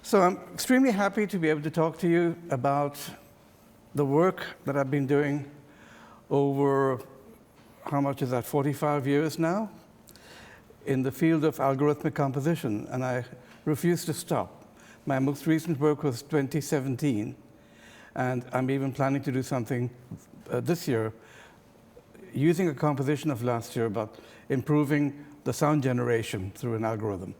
So I'm extremely happy to be able to talk to you about the work that I've been doing over, how much is that, 45 years now, in the field of algorithmic composition, and I refuse to stop. My most recent work was 2017, and I'm even planning to do something this year using a composition of last year about improving the sound generation through an algorithm.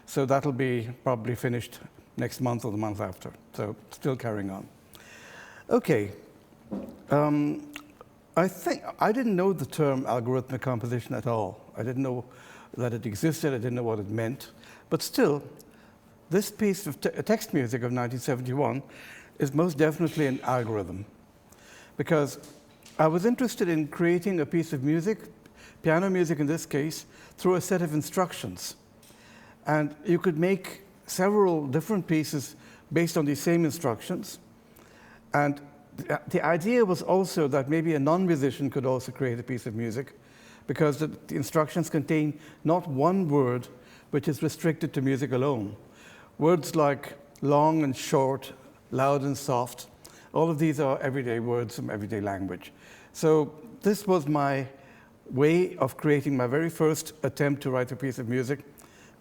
So that'll be probably finished next month or the month after, so still carrying on. Okay, I think I didn't know the term algorithmic composition at all. I didn't know that it existed, I didn't know what it meant, but still, this piece of text music of 1971 is most definitely an algorithm, because I was interested in creating a piece of music, piano music in this case, through a set of instructions. And you could make several different pieces based on these same instructions. And the idea was also that maybe a non-musician could also create a piece of music, because the instructions contain not one word which is restricted to music alone. Words like long and short, loud and soft, all of these are everyday words from everyday language. So this was my way of creating my very first attempt to write a piece of music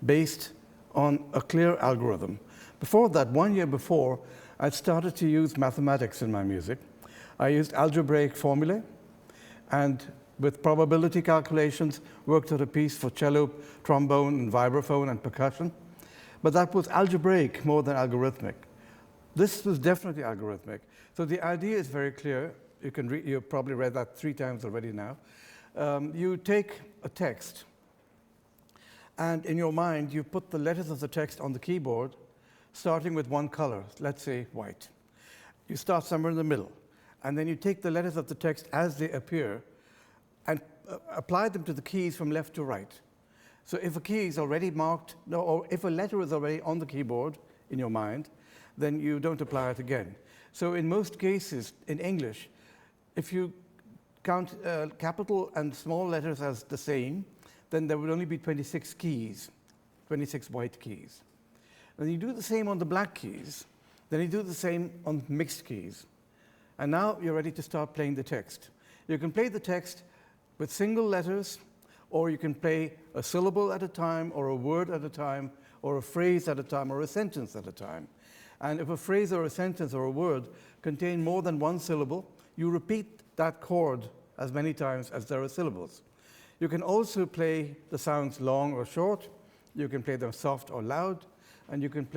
based on a clear algorithm. Before that, 1 year before, I'd started to use mathematics in my music. I used algebraic formulae, and with probability calculations, worked out a piece for cello, trombone, and vibraphone, and percussion. But that was algebraic more than algorithmic. This was definitely algorithmic. So the idea is very clear. You've probably read that 3 times already now. You take a text, and in your mind, you put the letters of the text on the keyboard, starting with one color, let's say white. You start somewhere in the middle, and then you take the letters of the text as they appear and apply them to the keys from left to right. So if a key is already marked, or if a letter is already on the keyboard in your mind, then you don't apply it again. So in most cases, in English, if you count capital and small letters as the same, then there would only be 26 keys, 26 white keys. When you do the same on the black keys, then you do the same on mixed keys. And now you're ready to start playing the text. You can play the text with single letters, or you can play a syllable at a time, or a word at a time, or a phrase at a time, or a sentence at a time. And if a phrase or a sentence or a word contain more than one syllable, you repeat that chord as many times as there are syllables. You can also play the sounds long or short. You can play them soft or loud. And you can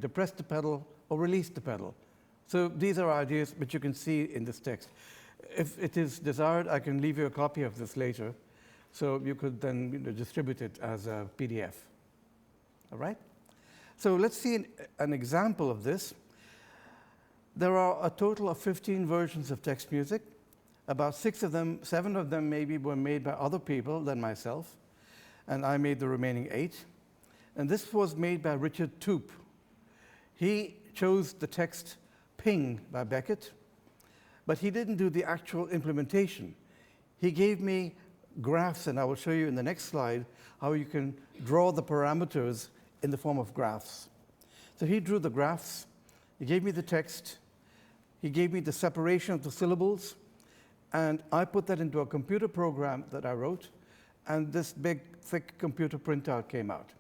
depress the pedal or release the pedal. So these are ideas which you can see in this text. If it is desired, I can leave you a copy of this later, so you could then distribute it as a PDF. All right? So let's see an example of this. There are a total of 15 versions of text music. About 7 of them maybe were made by other people than myself, and I made the remaining 8. And this was made by Richard Toop. He chose the text Ping by Beckett, but he didn't do the actual implementation. He gave me graphs, and I will show you in the next slide how you can draw the parameters in the form of graphs. So he drew the graphs, he gave me the text, he gave me the separation of the syllables, and I put that into a computer program that I wrote, and this big, thick computer printout came out.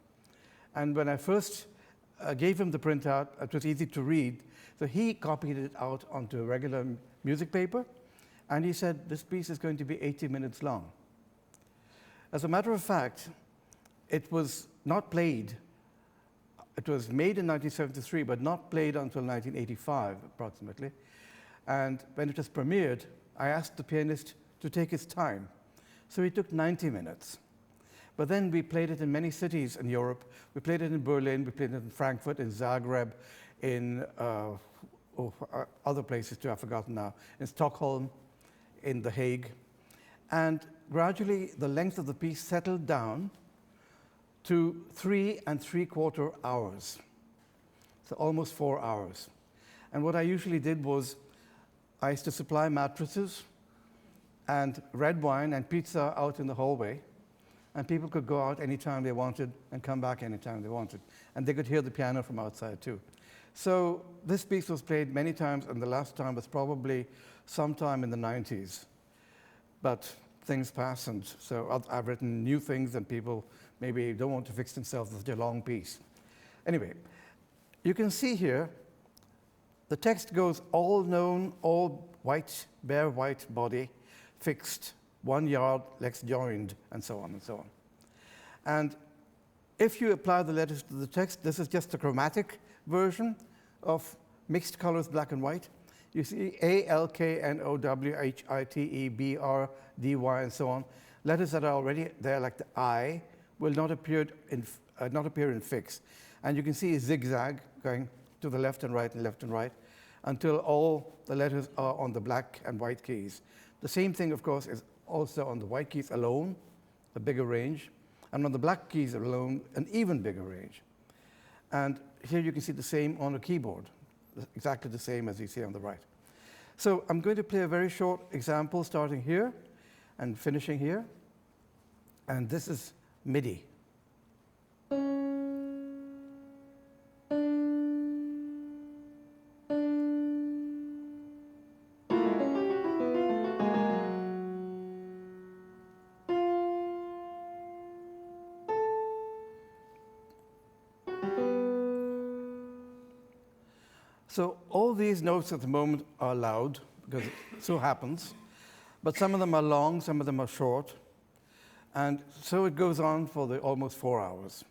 And when I first gave him the printout, it was easy to read, so he copied it out onto a regular music paper, and he said, this piece is going to be 80 minutes long. As a matter of fact, it was not played. It was made in 1973, but not played until 1985, approximately. And when it was premiered, I asked the pianist to take his time. So he took 90 minutes. But then we played it in many cities in Europe. We played it in Berlin, we played it in Frankfurt, in Zagreb, in other places too, I've forgotten now, in Stockholm, in The Hague. And gradually, the length of the piece settled down to 3 3/4 hours, so almost 4 hours. And what I usually did was I used to supply mattresses and red wine and pizza out in the hallway. and people could go out anytime they wanted and come back anytime they wanted. And they could hear the piano from outside too. So this piece was played many times, and the last time was probably sometime in the 90s. But things pass, and so I've written new things, and people maybe don't want to fix themselves with a long piece. Anyway, you can see here, the text goes all known, all white, bare white body, fixed, 1 yard, legs joined, and so on and so on. And if you apply the letters to the text, this is just a chromatic version of mixed colors, black and white. You see A, L, K, N, O, W, H, I, T, E, B, R, D, Y, and so on. Letters that are already there, like the I, will not appear in fix. And you can see a zigzag going to the left and right, until all the letters are on the black and white keys. The same thing, of course, is also on the white keys alone, a bigger range, and on the black keys alone, an even bigger range. And here you can see the same on the keyboard, exactly the same as you see on the right. So I'm going to play a very short example starting here and finishing here. And this is MIDI. So all these notes at the moment are loud, because it so happens, but some of them are long, some of them are short, and so it goes on for almost 4 hours.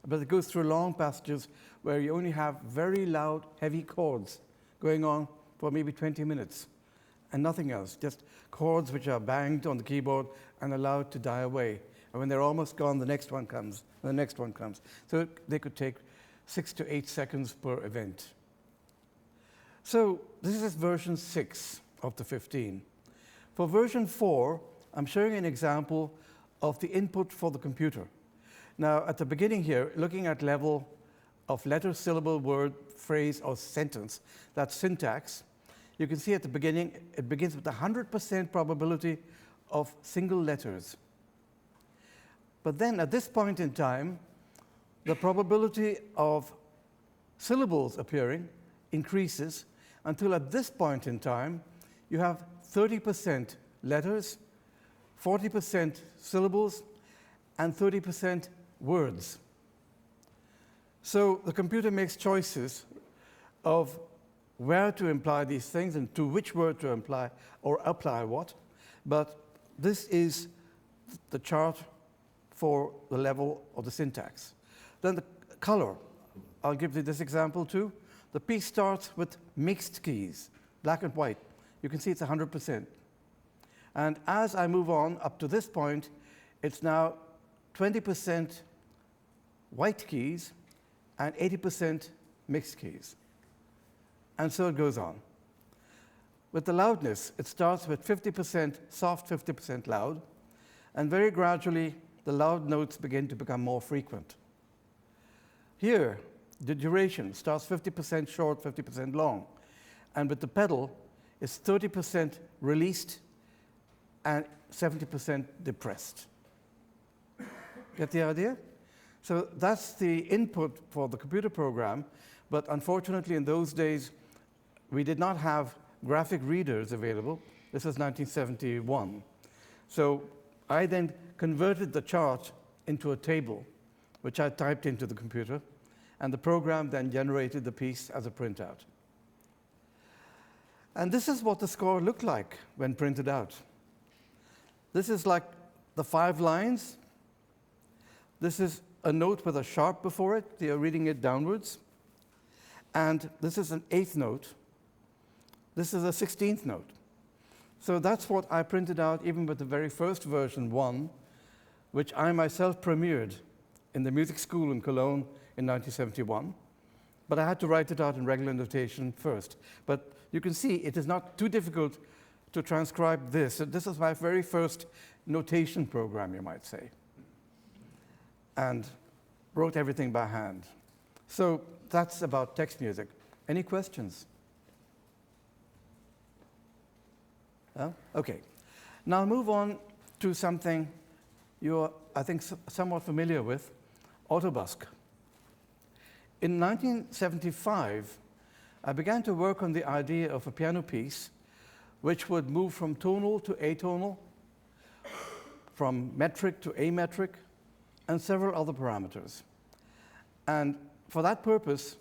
But it goes through long passages where you only have very loud, heavy chords going on for maybe 20 minutes, and nothing else, just chords which are banged on the keyboard and allowed to die away. And when they're almost gone, the next one comes, and the next one comes. So they could take 6 to 8 seconds per event. So this is version 6 of the 15. For version 4, I'm showing an example of the input for the computer. Now, at the beginning here, looking at level of letter, syllable, word, phrase, or sentence, that's syntax, you can see at the beginning, it begins with 100% probability of single letters. But then at this point in time, the probability of syllables appearing increases until at this point in time, you have 30% letters, 40% syllables, and 30% words. So the computer makes choices of where to imply these things and to which word to imply or apply what. But this is the chart for the level of the syntax. Then the color. I'll give you this example too. The piece starts with mixed keys, black and white. You can see it's 100%. And as I move on up to this point, it's now 20% white keys and 80% mixed keys. And so it goes on. With the loudness, it starts with 50% soft, 50% loud, and very gradually, the loud notes begin to become more frequent. Here, the duration starts 50% short, 50% long. And with the pedal, it's 30% released and 70% depressed. Get the idea? So that's the input for the computer program, but unfortunately in those days, we did not have graphic readers available. This was 1971. So I then converted the chart into a table, which I typed into the computer, and the program then generated the piece as a printout. And this is what the score looked like when printed out. This is like the 5 lines. This is a note with a sharp before it. They are reading it downwards. And this is an 8th note. This is a 16th note. So that's what I printed out even with the very first version 1, which I myself premiered in the music school in Cologne in 1971. But I had to write it out in regular notation first. But you can see it is not too difficult to transcribe this. This is my very first notation program, you might say. And wrote everything by hand. So that's about text music. Any questions? Okay. Now I'll move on to something you are, I think, somewhat familiar with Autobusk. In 1975, I began to work on the idea of a piano piece which would move from tonal to atonal, from metric to ametric, and several other parameters. And for that purpose,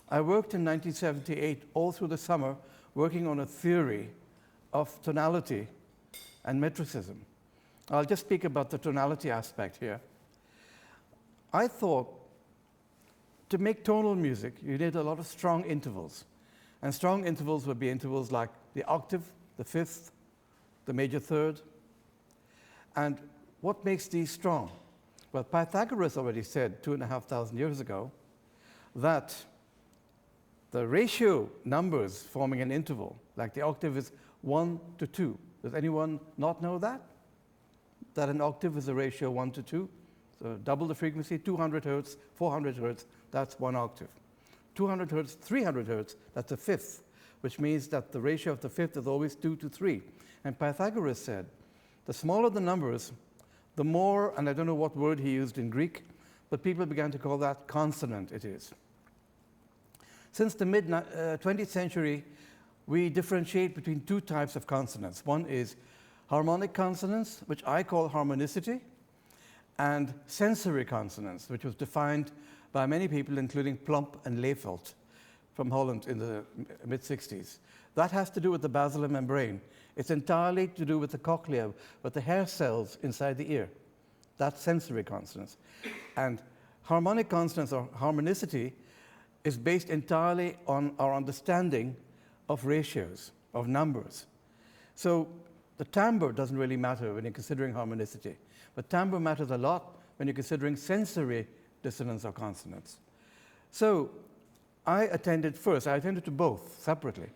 I worked in 1978 all through the summer working on a theory of tonality and metricism. I'll just speak about the tonality aspect here. I thought to make tonal music, you need a lot of strong intervals. And strong intervals would be intervals like the octave, the fifth, the major third. And what makes these strong? Well, Pythagoras already said 2,500 years ago that the ratio numbers forming an interval, like the octave, is 1 to 2. Does anyone not know that? That an octave is a ratio 1 to 2. So double the frequency, 200 hertz, 400 hertz, that's 1 octave. 200 hertz, 300 hertz, that's a fifth, which means that the ratio of the fifth is always 2 to 3. And Pythagoras said, the smaller the numbers, the more, and I don't know what word he used in Greek, but people began to call that consonant it is. Since the mid-20th century, we differentiate between two types of consonants. One is harmonic consonants, which I call harmonicity, and sensory consonants, which was defined by many people, including Plomp and Lefeld from Holland in the mid-60s. That has to do with the basilar membrane. It's entirely to do with the cochlea, with the hair cells inside the ear. That's sensory consonants. And harmonic consonants, or harmonicity, is based entirely on our understanding of ratios, of numbers. So the timbre doesn't really matter when you're considering harmonicity, but timbre matters a lot when you're considering sensory dissonance or consonants. So I attended to both separately,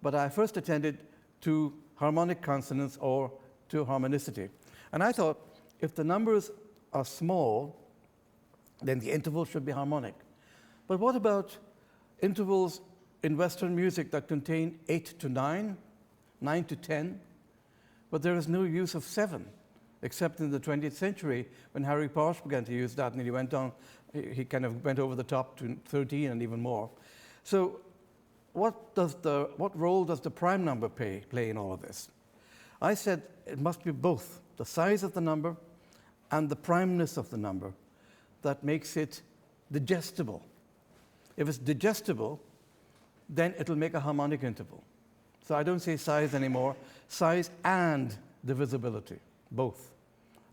but I first attended to harmonic consonants or to harmonicity. And I thought if the numbers are small, then the interval should be harmonic. But what about intervals in Western music that contain 8 to 9, 9 to 10, but there is no use of 7, except in the 20th century when Harry Posch began to use that, and he went on, he kind of went over the top to 13 and even more. So what role does the prime number play in all of this? I said it must be both the size of the number and the primeness of the number that makes it digestible. If it's digestible, then it'll make a harmonic interval. So I don't say size anymore, size and divisibility, both.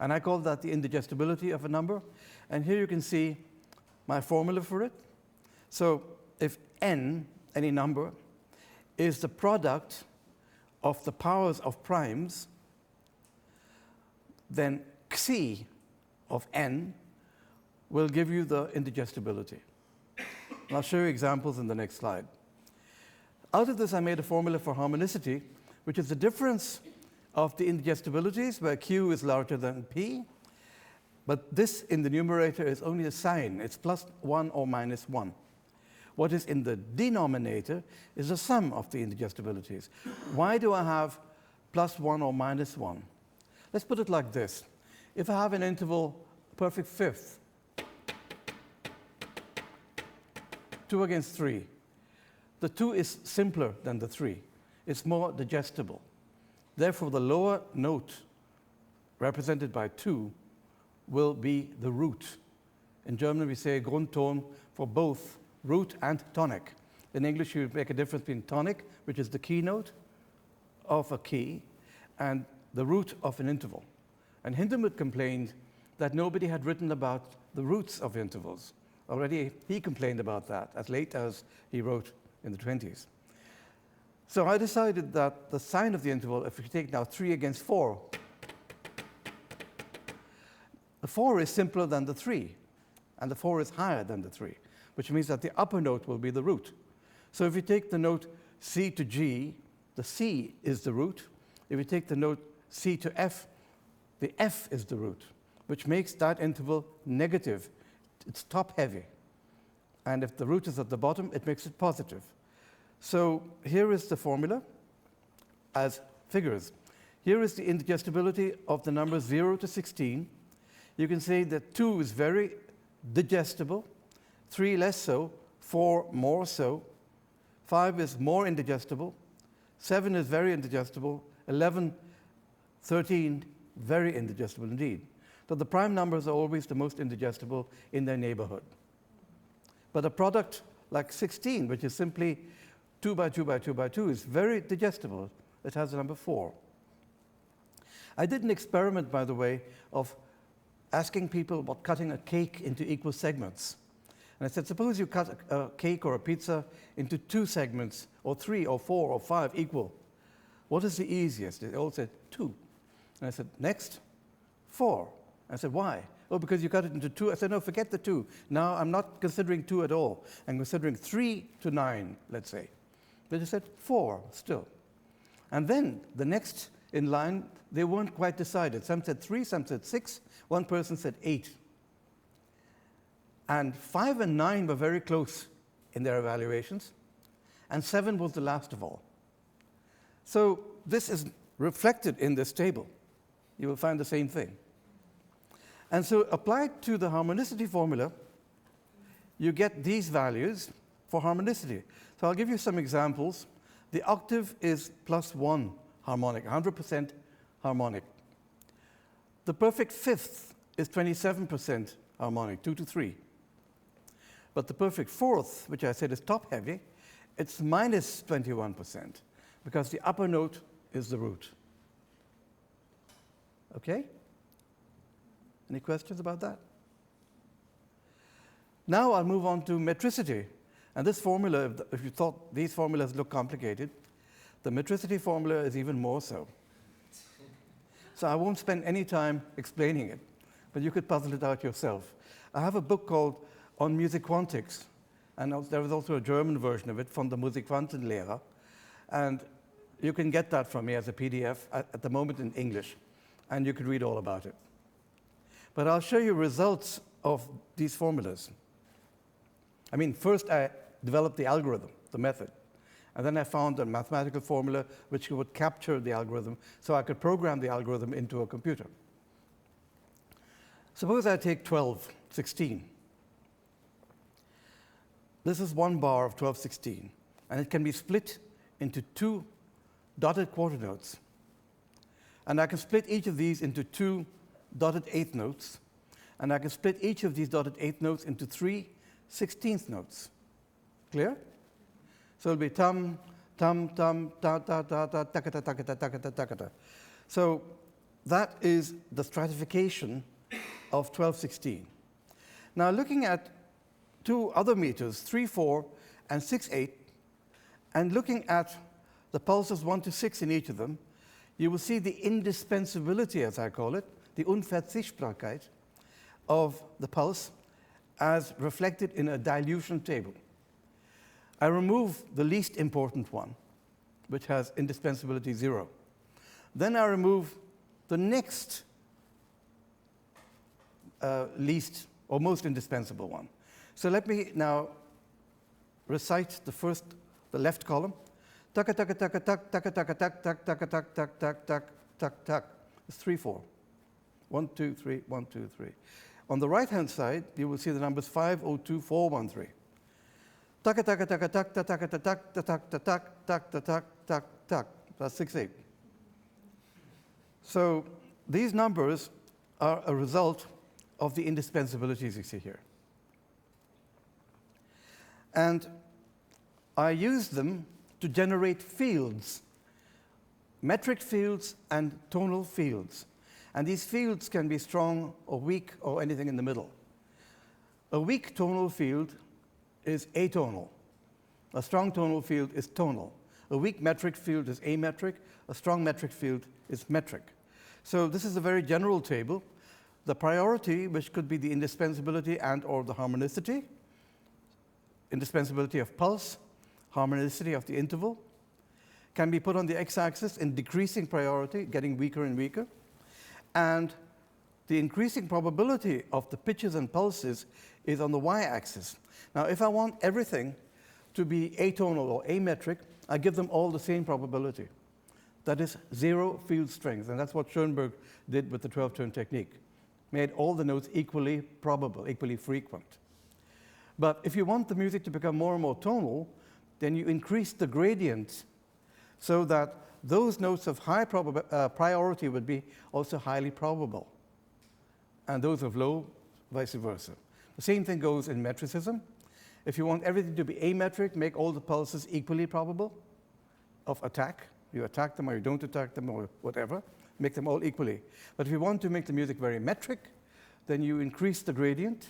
And I call that the indigestibility of a number. And here you can see my formula for it. So if n, any number, is the product of the powers of primes, then xi of n will give you the indigestibility. And I'll show you examples in the next slide. Out of this, I made a formula for harmonicity, which is the difference of the indigestibilities, where q is larger than p. But this in the numerator is only a sign. It's +1 or -1. What is in the denominator is the sum of the indigestibilities. Why do I have +1 or -1? Let's put it like this. If I have an interval, perfect fifth, 2 against 3, the 2 is simpler than the 3. It's more digestible. Therefore, the lower note, represented by 2, will be the root. In German, we say Grundton for both root and tonic. In English, you make a difference between tonic, which is the keynote of a key, and the root of an interval. And Hindemith complained that nobody had written about the roots of intervals. Already he complained about that as late as he wrote in the 20s. So I decided that the sign of the interval, if we take now 3 against 4, the 4 is simpler than the 3, and the 4 is higher than the 3, which means that the upper note will be the root. So if you take the note C to G, the C is the root. If you take the note C to F, the F is the root, which makes that interval negative. It's top-heavy. And if the root is at the bottom, it makes it positive. So here is the formula as figures. Here is the indigestibility of the numbers 0 to 16. you can say that 2 is very digestible, 3 less so, 4 more so, 5 is more indigestible, 7 is very indigestible, 11, 13, very indigestible indeed. So the prime numbers are always the most indigestible in their neighborhood. But a product like 16, which is simply 2 by 2 by 2 by 2, is very digestible. It has the number 4. I did an experiment, by the way, of asking people about cutting a cake into equal segments. And I said, suppose you cut a cake or a pizza into 2 segments, or 3, or 4, or 5 equal. What is the easiest? They all said 2. And I said, next, 4. I said, why? Oh, because you cut it into 2. I said, no, forget the 2. Now I'm not considering 2 at all. I'm considering 3 to 9, let's say. But they said 4 still. And then the next in line, they weren't quite decided. Some said 3, some said 6. One person said 8. And 5 and 9 were very close in their evaluations. And 7 was the last of all. So this is reflected in this table. You will find the same thing. And so applied to the harmonicity formula, you get these values for harmonicity. So I'll give you some examples. The octave is +1 harmonic, 100% harmonic. The perfect fifth is 27% harmonic, 2 to 3. But the perfect fourth, which I said is top-heavy, it's minus 21%, because the upper note is the root. Okay? Any questions about that? Now I'll move on to metricity. And this formula, if you thought these formulas look complicated, the metricity formula is even more so. So I won't spend any time explaining it, but you could puzzle it out yourself. I have a book called On Music Quantics, and there was also a German version of it from the Musikquantenlehre, and you can get that from me as a PDF at the moment in English, and you can read all about it. But I'll show you results of these formulas. I mean, first I developed the algorithm, the method, and then I found a mathematical formula which would capture the algorithm so I could program the algorithm into a computer. Suppose I take 12, 16. This is one bar of 12, 16, and it can be split into 2 dotted quarter notes. And I can split each of these into 2 dotted eighth notes, and I can split each of these dotted eighth notes into 3 16th notes. Clear? So it'll be tum, tum, tum, ta, ta, ta, ta, takata, takata, takata, takata. So that is the stratification of 12, 16. Now looking at 2 other meters, 3, 4, and 6, 8, and looking at the pulses 1 to 6 in each of them, you will see the indispensability, as I call it, the Unverzichtbarkeit of the pulse as reflected in a dilution table. I remove the least important one, which has indispensability 0. Then I remove the next least or most indispensable one. So let me now recite the left column. Taka taka taka tak taka taka tak tak taka tak tak tak tak tak tak. It's 3, 4. 1, 2, 3, 1, 2, 3. On the right-hand side, you will see the numbers 5, 0, 2, 4, 1, 3. Taka taka taka tak tak tak tak tak tak tak tak tak tak tak. That's 6, 8. So these numbers are a result of the indispensabilities you see here. And I use them to generate fields, metric fields and tonal fields. And these fields can be strong or weak or anything in the middle. A weak tonal field is atonal. A strong tonal field is tonal. A weak metric field is ametric. A strong metric field is metric. So this is a very general table. The priority, which could be the indispensability and or the harmonicity, indispensability of pulse, harmonicity of the interval, can be put on the x-axis in decreasing priority, getting weaker and weaker. And the increasing probability of the pitches and pulses is on the y-axis. Now, if I want everything to be atonal or ametric, I give them all the same probability. That is 0 field strength, and that's what Schoenberg did with the 12-tone technique. made all the notes equally probable, equally frequent. But if you want the music to become more and more tonal, then you increase the gradient so that those notes of high priority would be also highly probable, and those of low, vice versa. The same thing goes in metricism. If you want everything to be ametric, make all the pulses equally probable of attack. You attack them or you don't attack them or whatever. Make them all equally. But if you want to make the music very metric, then you increase the gradient,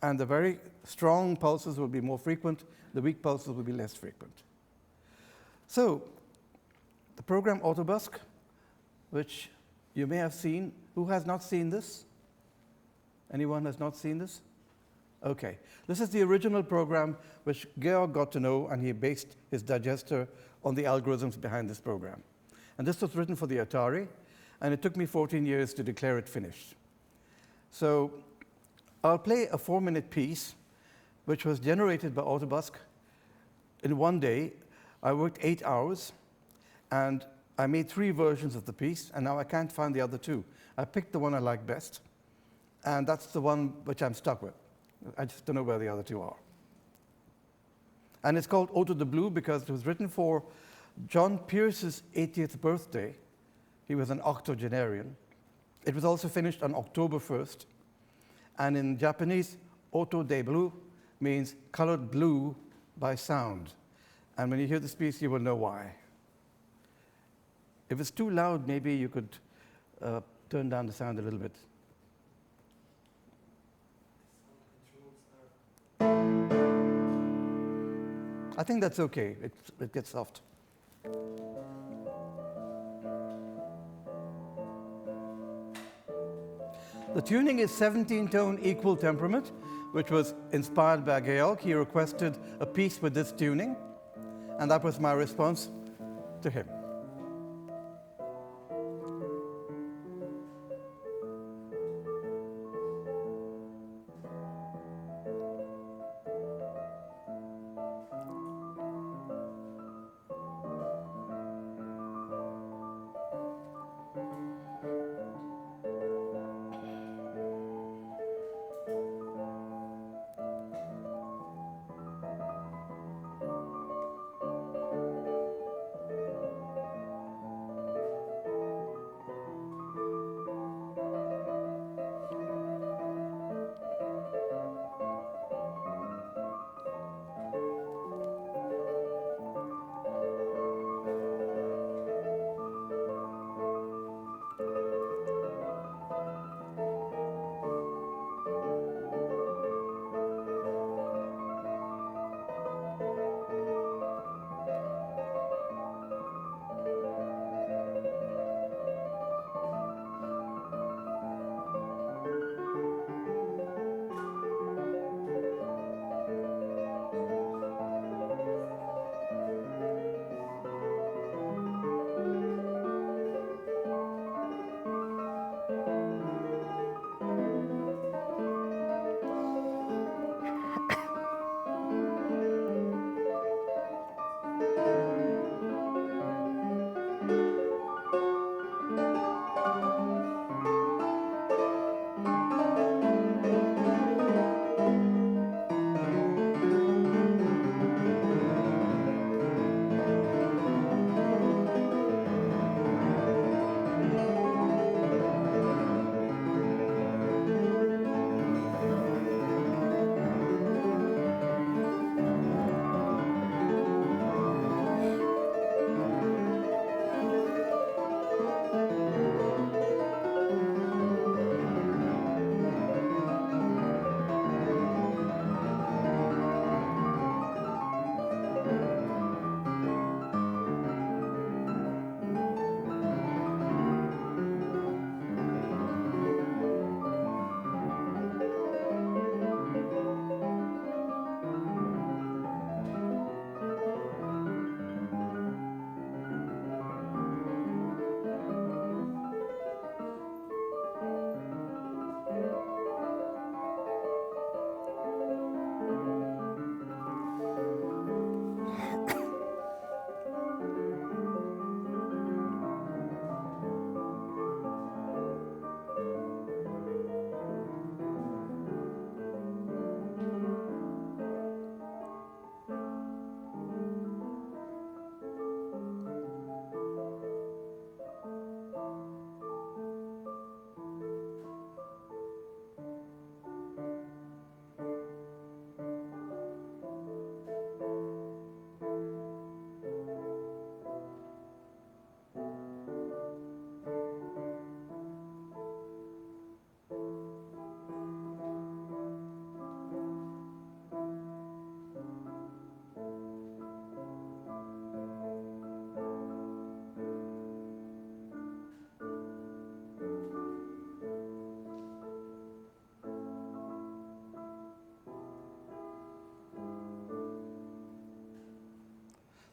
and the very strong pulses will be more frequent, the weak pulses will be less frequent. So, the program Autobusk, which you may have seen. Who has not seen this? Anyone has not seen this? Okay. This is the original program which Georg got to know, and he based his digester on the algorithms behind this program. And this was written for the Atari, and it took me 14 years to declare it finished. So I'll play a 4-minute piece which was generated by Autobusk in one day. I worked 8 hours, and I made 3 versions of the piece, and now I can't find the other 2. I picked the one I like best, and that's the one which I'm stuck with. I just don't know where the other 2 are. And it's called Ode to the Blue because it was written for John Pierce's 80th birthday. He was an octogenarian. It was also finished on October 1st. And in Japanese, Oto de Blue means colored blue by sound. And when you hear this piece, you will know why. If it's too loud, maybe you could turn down the sound a little bit. I think that's okay. It gets soft. The tuning is 17-tone equal temperament, which was inspired by Georg. He requested a piece with this tuning, and that was my response to him.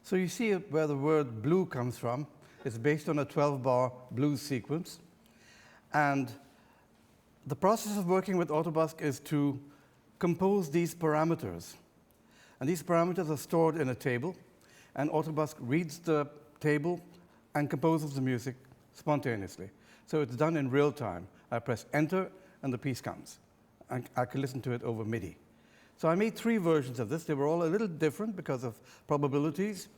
So you see where the word blue comes from. It's based on a 12-bar blues sequence. And the process of working with Autobusc is to compose these parameters. And these parameters are stored in a table, and Autobusc reads the table and composes the music spontaneously. So it's done in real time. I press enter, and the piece comes. And I can listen to it over MIDI. So I made 3 versions of this. They were all a little different because of probabilities.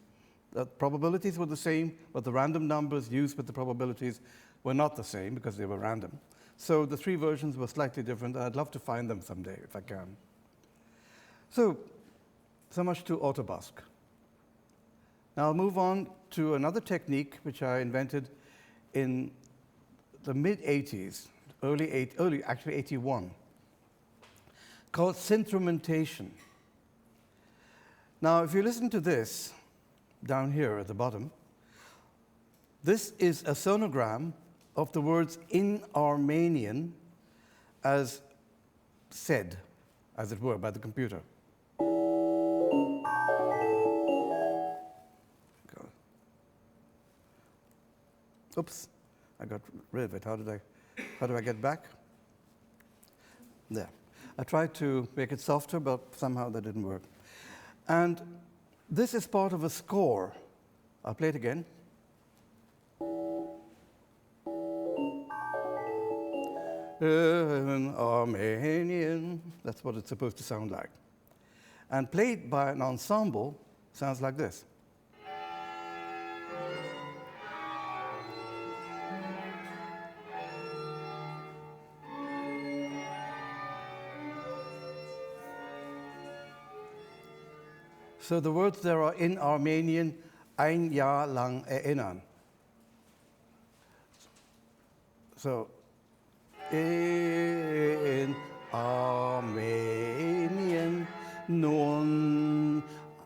The probabilities were the same, but the random numbers used with the probabilities were not the same because they were random. So the 3 versions were slightly different, and I'd love to find them someday if I can. So much to Autobusc. Now I'll move on to another technique which I invented in the mid-80s, actually 81, called synthrumentation. Now if you listen to this down here at the bottom, this is a sonogram of the words in Armenian as said, as it were, by the computer. Oops, I got rid of it. How do I get back? There. I tried to make it softer, but somehow that didn't work. And this is part of a score. I'll play it again. In Armenian. That's what it's supposed to sound like. And played by an ensemble, sounds like this. So the words there are in Armenian, ein Jahr lang erinnern. So, in Armenien nun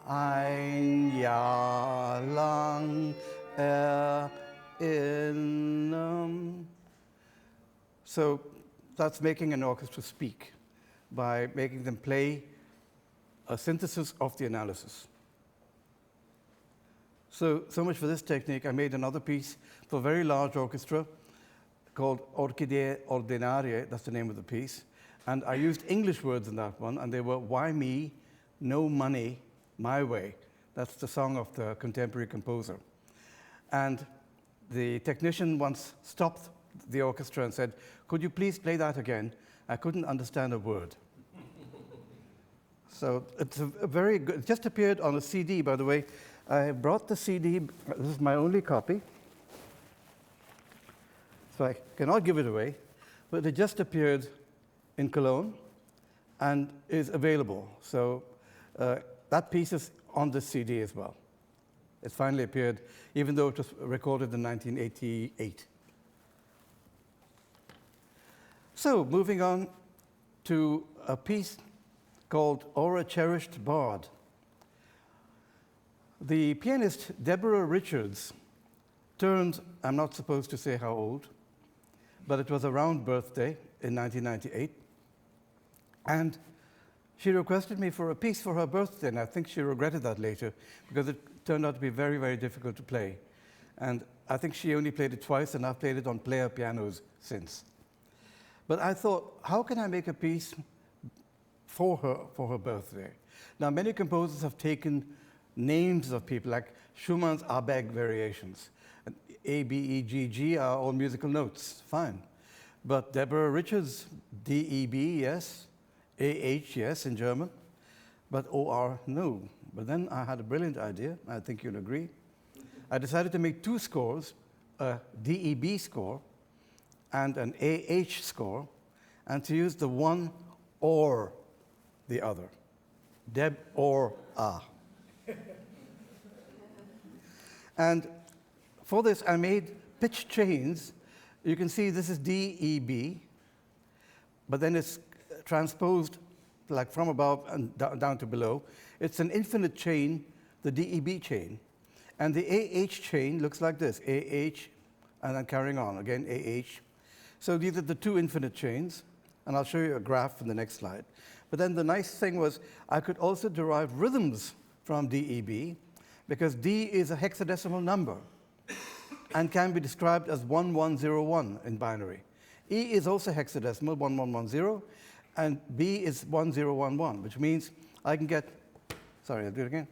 ein Jahr lang erinnern. So that's making an orchestra speak by making them play a synthesis of the analysis. So much for this technique. I made another piece for a very large orchestra called Orchidee Ordinarie, that's the name of the piece. And I used English words in that one, and they were why me, no money, my way. That's the song of the contemporary composer. And the technician once stopped the orchestra and said, could you please play that again? I couldn't understand a word. So it's a very good, it just appeared on a CD, by the way. I brought the CD, this is my only copy. So I cannot give it away, but it just appeared in Cologne and is available. So that piece is on the CD as well. It finally appeared, even though it was recorded in 1988. So moving on to a piece called O'er a Cherished Bard. The pianist Deborah Richards turned, I'm not supposed to say how old, but it was a round birthday in 1998. And she requested me for a piece for her birthday, and I think she regretted that later because it turned out to be very, very difficult to play. And I think she only played it twice, and I've played it on player pianos since. But I thought, how can I make a piece for her birthday? Now, many composers have taken names of people, like Schumann's Arbeit variations. And A, B, E, G, G are all musical notes, fine. But Deborah Richards, D, E, B, yes. A, H, yes, in German. But O, R, no. But then I had a brilliant idea, I think you'll agree. I decided to make 2 scores, a D, E, B score and an A, H score, and to use the one or the other. Deb or A. And for this, I made pitch chains. You can see this is D, E, B, but then it's transposed like from above and down to below. It's an infinite chain, the D, E, B chain. And the A, H chain looks like this, A, H, and then carrying on, again, A, H. So these are the 2 infinite chains, and I'll show you a graph in the next slide. But then the nice thing was I could also derive rhythms from D, E, B, because D is a hexadecimal number and can be described as 1101 in binary. E is also hexadecimal, 1110, and B is 1011, which means I can get, sorry, I'll do it again.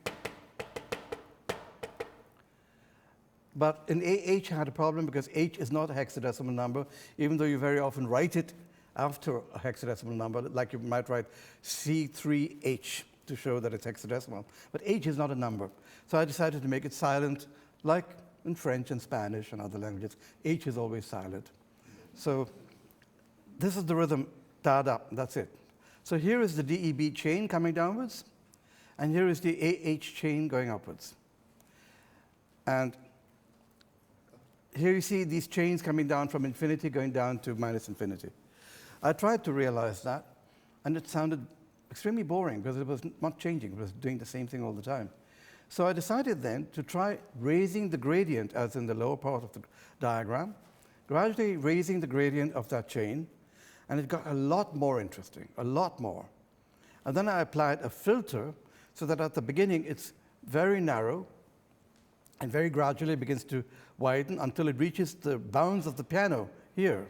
But in H, I had a problem because H is not a hexadecimal number, even though you very often write it after a hexadecimal number, like you might write C3H to show that it's hexadecimal. But H is not a number. So I decided to make it silent, like in French and Spanish and other languages. H is always silent. So this is the rhythm, da-da, that's it. So here is the DEB chain coming downwards, and here is the AH chain going upwards. And here you see these chains coming down from infinity, going down to minus infinity. I tried to realize that, and it sounded extremely boring because it was not changing. It was doing the same thing all the time. So I decided then to try raising the gradient, as in the lower part of the diagram, gradually raising the gradient of that chain, and it got a lot more interesting, a lot more. And then I applied a filter so that at the beginning it's very narrow, and very gradually begins to widen until it reaches the bounds of the piano here.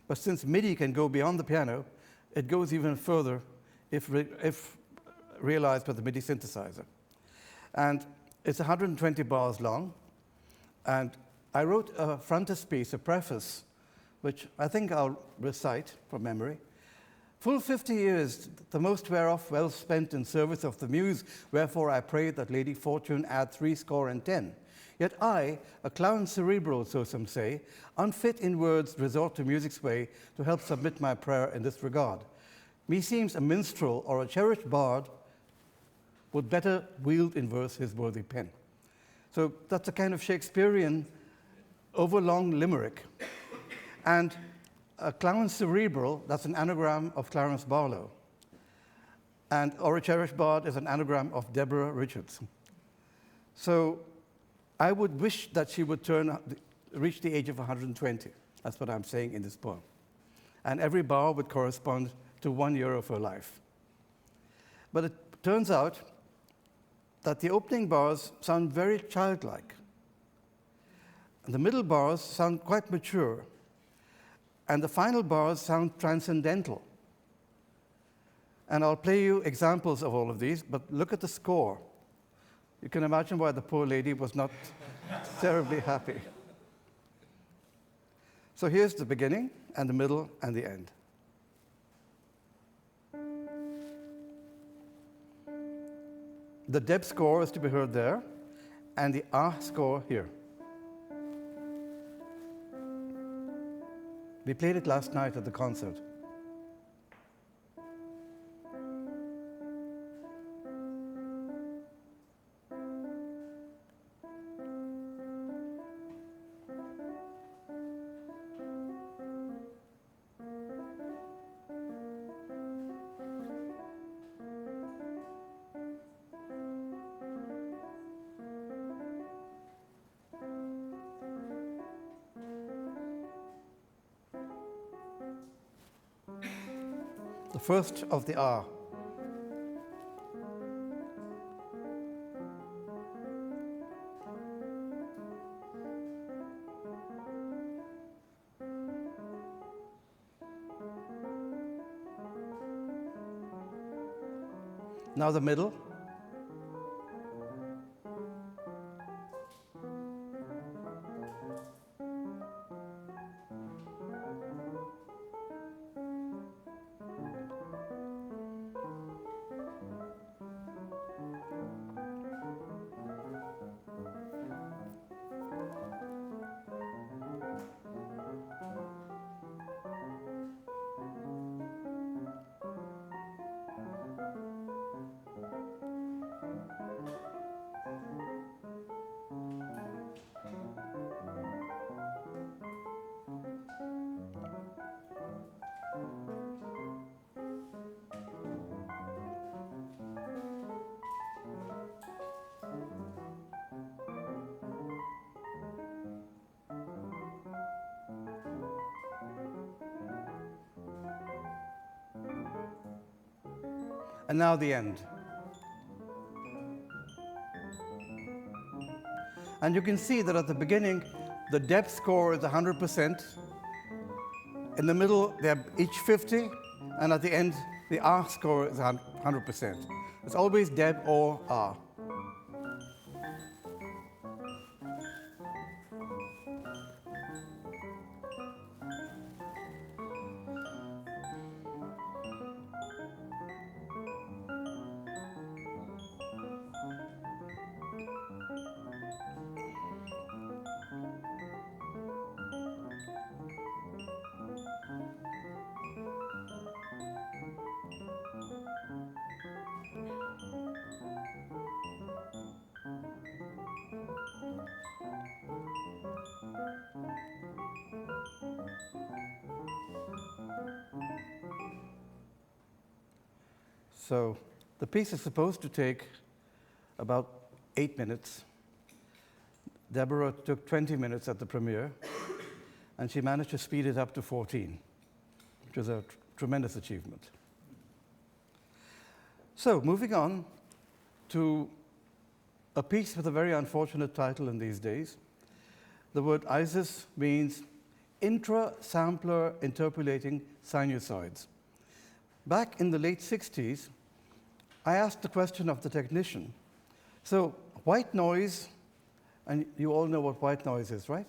But since MIDI can go beyond the piano, it goes even further if realized by the MIDI synthesizer. And it's 120 bars long. And I wrote a frontispiece, a preface, which I think I'll recite from memory. Full 50 years, the most whereof well spent in service of the muse, wherefore I pray that Lady Fortune add 70. Yet I, a clown cerebral, so some say, unfit in words, resort to music's way to help submit my prayer in this regard. Meseems a minstrel or a cherished bard would better wield in verse his worthy pen. So that's a kind of Shakespearean overlong limerick. And a clown cerebral, that's an anagram of Klarenz Barlow. And or a cherished bard is an anagram of Deborah Richards. So I would wish that she would reach the age of 120. That's what I'm saying in this poem. And every bar would correspond to 1 year of her life. But it turns out that the opening bars sound very childlike. And the middle bars sound quite mature. And the final bars sound transcendental. And I'll play you examples of all of these, but look at the score. You can imagine why the poor lady was not terribly happy. So here's the beginning, and the middle, and the end. The Deb score is to be heard there, and the Ah score here. We played it last night at the concert. The first of the Ah. Now the middle. And now the end. And you can see that at the beginning, the depth score is 100%. In the middle, they're each 50. And at the end, the R score is 100%. It's always deb or R. So the piece is supposed to take about 8 minutes. Deborah took 20 minutes at the premiere, and she managed to speed it up to 14, which was a tremendous achievement. So moving on to a piece with a very unfortunate title in these days. The word ISIS means intra-sampler interpolating sinusoids. Back in the late 60s, I asked the question of the technician. So white noise, and you all know what white noise is, right?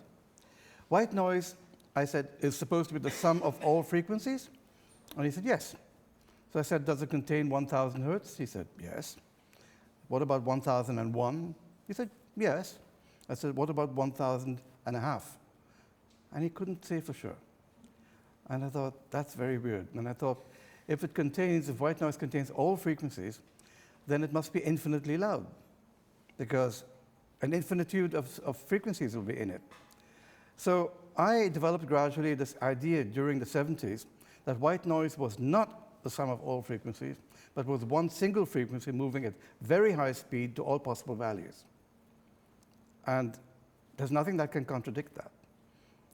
White noise, I said, is supposed to be the sum of all frequencies? And he said, yes. So I said, does it contain 1,000 hertz? He said, yes. What about 1,001? He said, yes. I said, what about 1,000 and a half? And he couldn't say for sure. And I thought, that's very weird. And I thought, if white noise contains all frequencies, then it must be infinitely loud, because an infinitude of frequencies will be in it. So I developed gradually this idea during the 70s that white noise was not the sum of all frequencies, but was one single frequency moving at very high speed to all possible values. And there's nothing that can contradict that.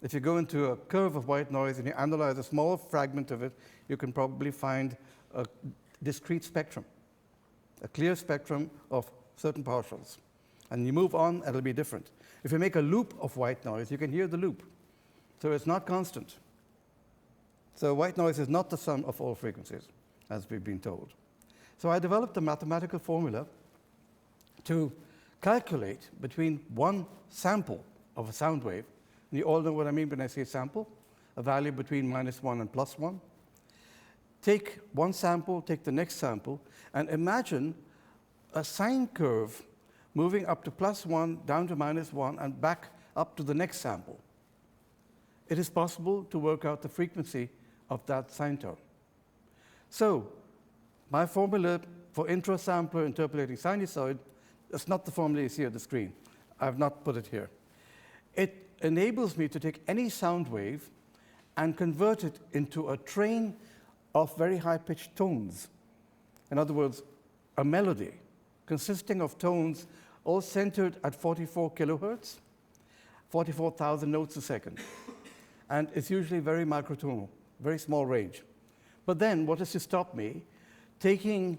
If you go into a curve of white noise and you analyze a small fragment of it, you can probably find a discrete spectrum, a clear spectrum of certain partials. And you move on, it'll be different. If you make a loop of white noise, you can hear the loop. So it's not constant. So white noise is not the sum of all frequencies, as we've been told. So I developed a mathematical formula to calculate between one sample of a sound wave. And you all know what I mean when I say sample, a value between -1 and +1. Take one sample, take the next sample, and imagine a sine curve moving up to +1, down to -1, and back up to the next sample. It is possible to work out the frequency of that sine term. So my formula for intra-sampler interpolating sinusoid is not the formula you see on the screen. I have not put it here. It enables me to take any sound wave and convert it into a train of very high-pitched tones. In other words, a melody consisting of tones all centered at 44 kilohertz, 44,000 notes a second. And it's usually very microtonal, very small range. But then what is to stop me taking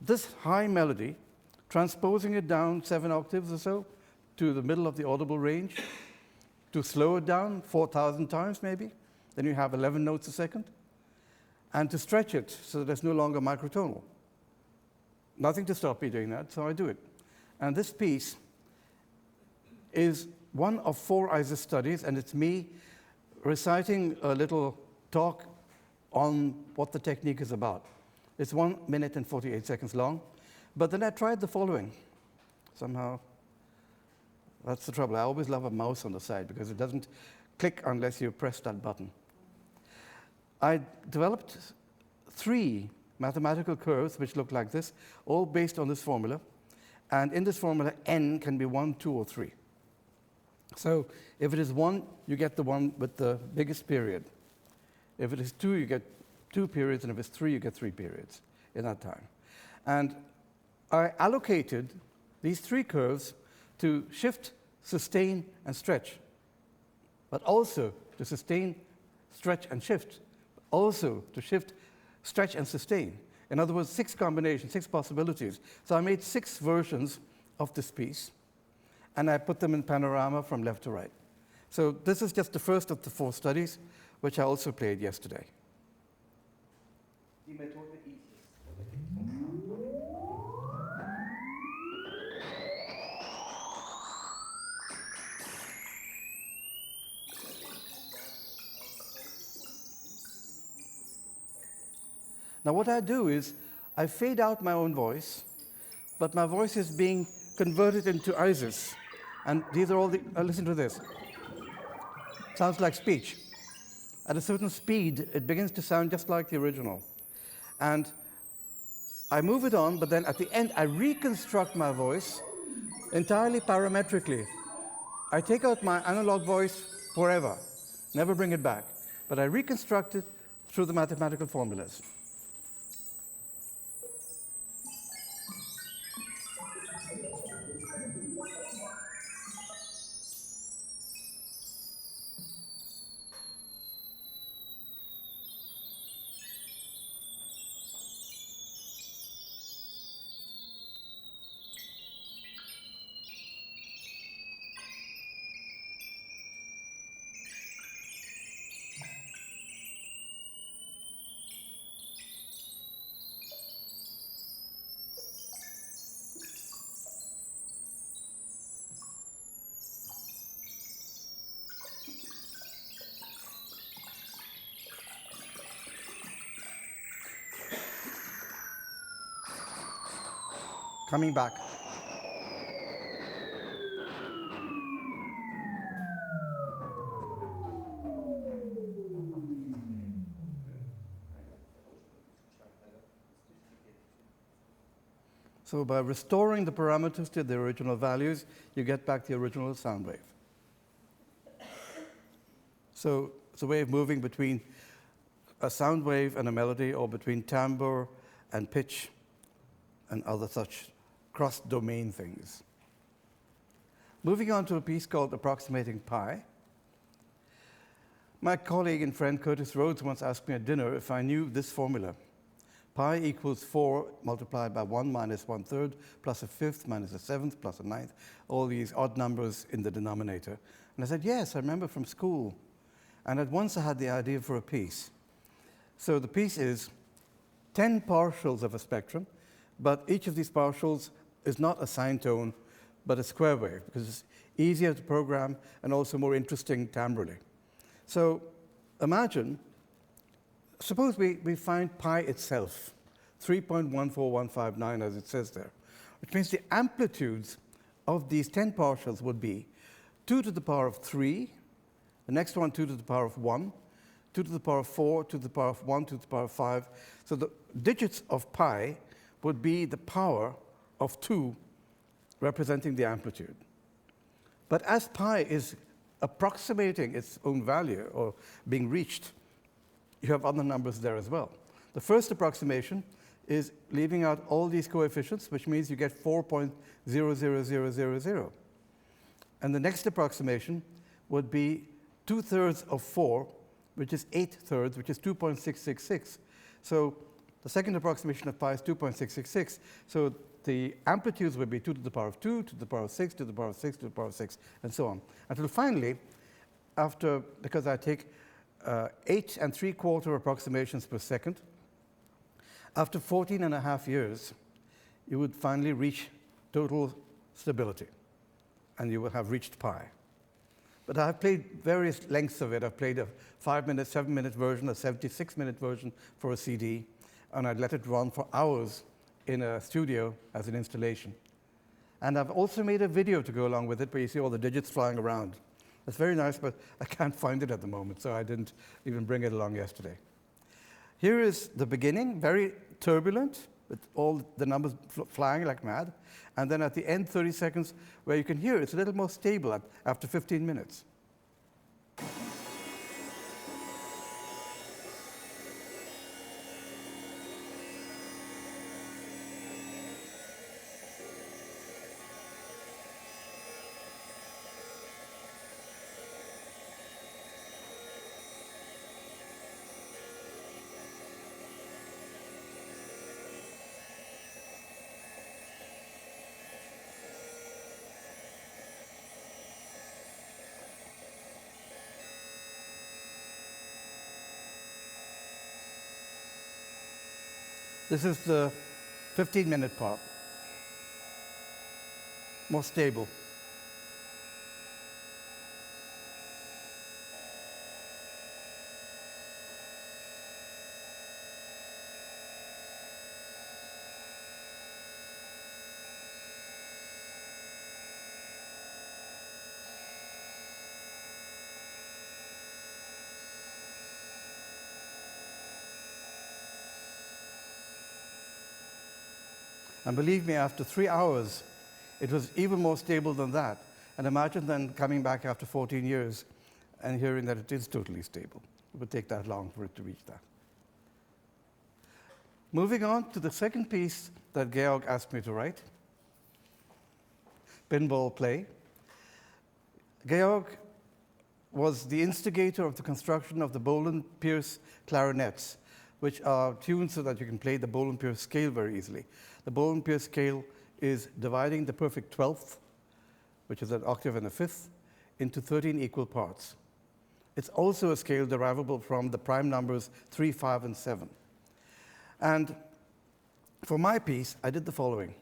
this high melody, transposing it down 7 octaves or so to the middle of the audible range, to slow it down 4,000 times maybe, then you have 11 notes a second, and to stretch it so that it's no longer microtonal. Nothing to stop me doing that, so I do it. And this piece is one of 4 ISIS studies, and it's me reciting a little talk on what the technique is about. It's 1 minute and 48 seconds long, but then I tried the following. Somehow, that's the trouble. I always love a mouse on the side because it doesn't click unless you press that button. I developed 3 mathematical curves which look like this, all based on this formula. And in this formula, n can be 1, 2, or 3. So if it is 1, you get the one with the biggest period. If it is 2, you get 2 periods, and if it's 3, you get 3 periods in that time. And I allocated these 3 curves to shift, sustain, and stretch, but also to sustain, stretch, and shift, also to shift, stretch, and sustain. In other words, 6 combinations, 6 possibilities. So I made 6 versions of this piece, and I put them in panorama from left to right. So this is just the first of the 4 studies, which I also played yesterday. Now what I do is I fade out my own voice, but my voice is being converted into Isis. And these are all the, listen to this. Sounds like speech. At a certain speed, it begins to sound just like the original. And I move it on, but then at the end, I reconstruct my voice entirely parametrically. I take out my analog voice forever, never bring it back. But I reconstruct it through the mathematical formulas. Coming back. So by restoring the parameters to the original values, you get back the original sound wave. So it's a way of moving between a sound wave and a melody, or between timbre and pitch and other such cross-domain things. Moving on to a piece called Approximating Pie. My colleague and friend Curtis Rhodes once asked me at dinner if I knew this formula. Pi equals 4 multiplied by 1 minus 1/3 plus a 5th minus a 7th plus a 9th, all these odd numbers in the denominator. And I said, yes, I remember from school. And at once I had the idea for a piece. So the piece is 10 partials of a spectrum, but each of these partials is not a sine tone, but a square wave, because it's easier to program and also more interesting timbrally. So imagine, suppose we find pi itself, 3.14159 as it says there, which means the amplitudes of these 10 partials would be 2 to the power of 3, the next one 2 to the power of 1, 2 to the power of 4, 2 to the power of 1, 2 to the power of 5. So the digits of pi would be the power of 2 representing the amplitude. But as pi is approximating its own value or being reached, you have other numbers there as well. The first approximation is leaving out all these coefficients, which means you get 4.00000. And the next approximation would be 2/3 of 4, which is 8/3, which is 2.666. So the second approximation of pi is 2.666. So the amplitudes would be 2 to the power of 2, 2 to the power of 6, 2 to the power of 6, 2 to the power of 6, and so on. Until finally, because I take 8 3/4 approximations per second, after 14.5 years, you would finally reach total stability, and you will have reached pi. But I've played various lengths of it. I've played a 5-minute, 7-minute version, a 76-minute version for a CD, and I'd let it run for hours in a studio as an installation. And I've also made a video to go along with it where you see all the digits flying around. It's very nice, but I can't find it at the moment, so I didn't even bring it along yesterday. Here is the beginning, very turbulent, with all the numbers flying like mad. And then at the end, 30 seconds, where you can hear it's a little more stable after 15 minutes. This is the 15-minute part, more stable. And believe me, after 3 hours, it was even more stable than that. And imagine then coming back after 14 years and hearing that it is totally stable. It would take that long for it to reach that. Moving on to the second piece that Georg asked me to write, Pinball Play. Georg was the instigator of the construction of the Boland-Pierce clarinets, which are tuned so that you can play the Boland-Pierce scale very easily. The Boland-Pierce scale is dividing the perfect 12th, which is an octave and a fifth, into 13 equal parts. It's also a scale derivable from the prime numbers 3, 5, and 7. And for my piece, I did the following.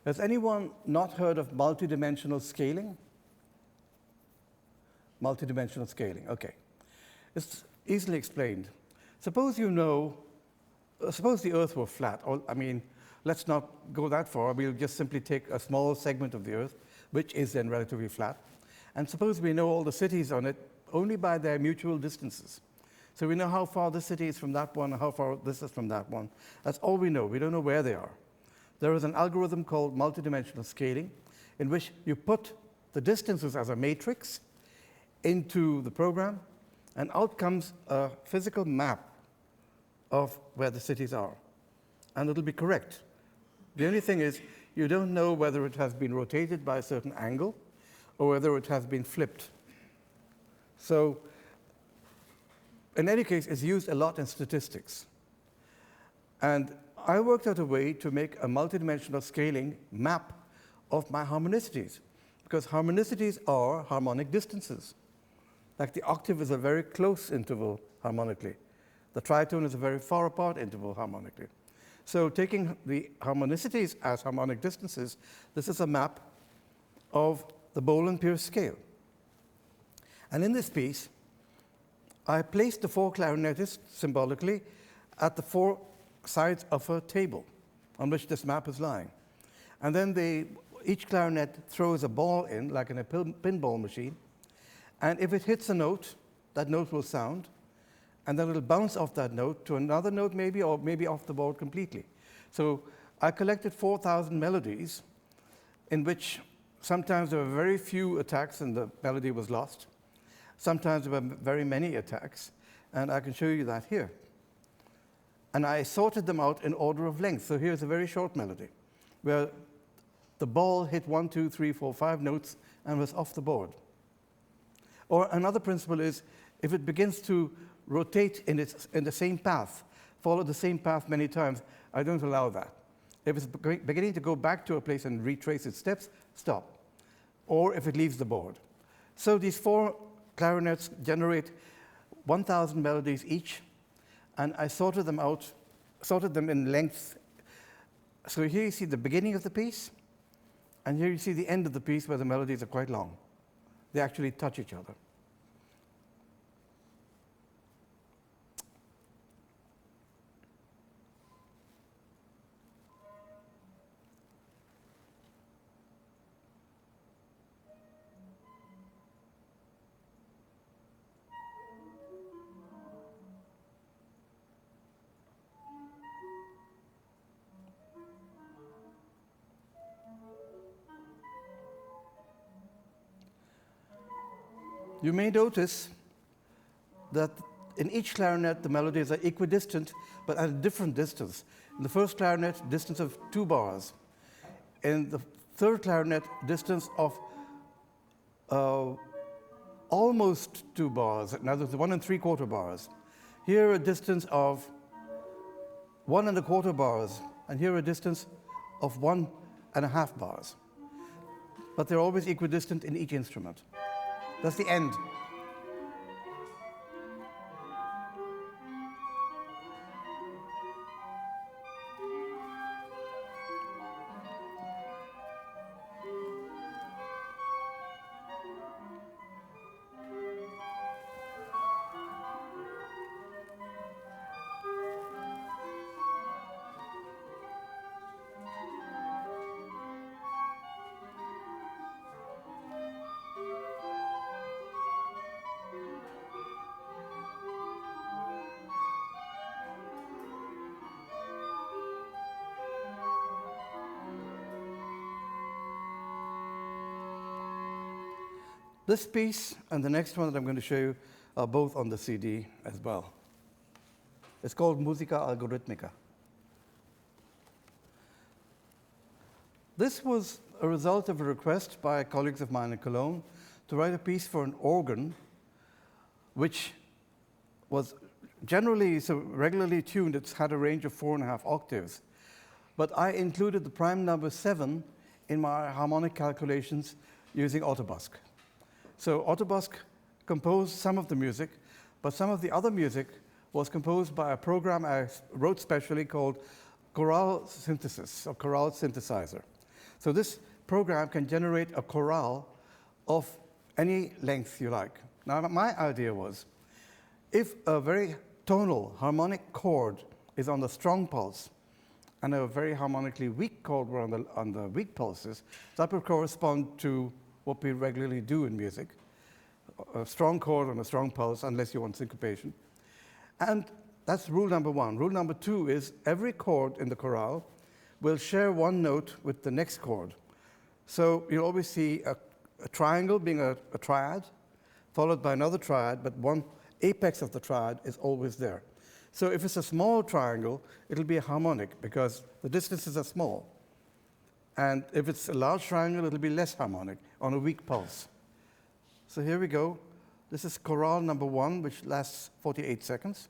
Has anyone not heard of multidimensional scaling? Multidimensional scaling, okay. It's easily explained. Suppose suppose the Earth were flat, or, I mean, let's not go that far. We'll just simply take a small segment of the Earth, which is then relatively flat. And suppose we know all the cities on it only by their mutual distances. So we know how far this city is from that one, and how far this is from that one. That's all we know. We don't know where they are. There is an algorithm called multidimensional scaling, in which you put the distances as a matrix into the program, and out comes a physical map of where the cities are. And it'll be correct. The only thing is, you don't know whether it has been rotated by a certain angle or whether it has been flipped. So, in any case, it's used a lot in statistics. And I worked out a way to make a multidimensional scaling map of my harmonicities, because harmonicities are harmonic distances. Like the octave is a very close interval harmonically. The tritone is a very far apart interval harmonically. So taking the harmonicities as harmonic distances, this is a map of the Boland-Pierce scale. And in this piece, I placed the 4 clarinetists symbolically at the 4 sides of a table on which this map is lying. And then each clarinet throws a ball in, like in a pinball machine, and if it hits a note, that note will sound, and then it'll bounce off that note to another note maybe, or maybe off the board completely. So I collected 4,000 melodies in which sometimes there were very few attacks and the melody was lost. Sometimes there were very many attacks, and I can show you that here. And I sorted them out in order of length. So here's a very short melody where the ball hit 1, 2, 3, 4, 5 notes and was off the board. Or another principle is, if it begins to rotate in the same path, follow the same path many times, I don't allow that. If it's beginning to go back to a place and retrace its steps, stop. Or if it leaves the board. So these 4 clarinets generate 1,000 melodies each, and I sorted them in length. So here you see the beginning of the piece, and here you see the end of the piece where the melodies are quite long. They actually touch each other. You may notice that in each clarinet, the melodies are equidistant, but at a different distance. In the first clarinet, distance of 2 bars. In the third clarinet, distance of almost 2 bars. In other words, 1 3/4 bars. Here, a distance of 1 1/4 bars, and here a distance of 1 1/2 bars. But they're always equidistant in each instrument. That's the end. This piece and the next one that I'm going to show you are both on the CD as well. It's called Musica Algorithmica. This was a result of a request by colleagues of mine in Cologne to write a piece for an organ which was generally, so regularly tuned. It's had a range of 4.5 octaves. But I included the prime number 7 in my harmonic calculations using Autobusk. So Autobusk composed some of the music, but some of the other music was composed by a program I wrote specially called chorale synthesis, or chorale synthesizer. So this program can generate a chorale of any length you like. Now, my idea was, if a very tonal harmonic chord is on the strong pulse and a very harmonically weak chord were on the weak pulses, that would correspond to what we regularly do in music. A strong chord on a strong pulse, unless you want syncopation. And that's rule number 1. Rule number 2 is every chord in the chorale will share one note with the next chord. So you'll always see a triangle being a triad, followed by another triad, but one apex of the triad is always there. So if it's a small triangle, it'll be a harmonic because the distances are small. And if it's a large triangle, it'll be less harmonic on a weak pulse. So here we go. This is chorale number 1, which lasts 48 seconds.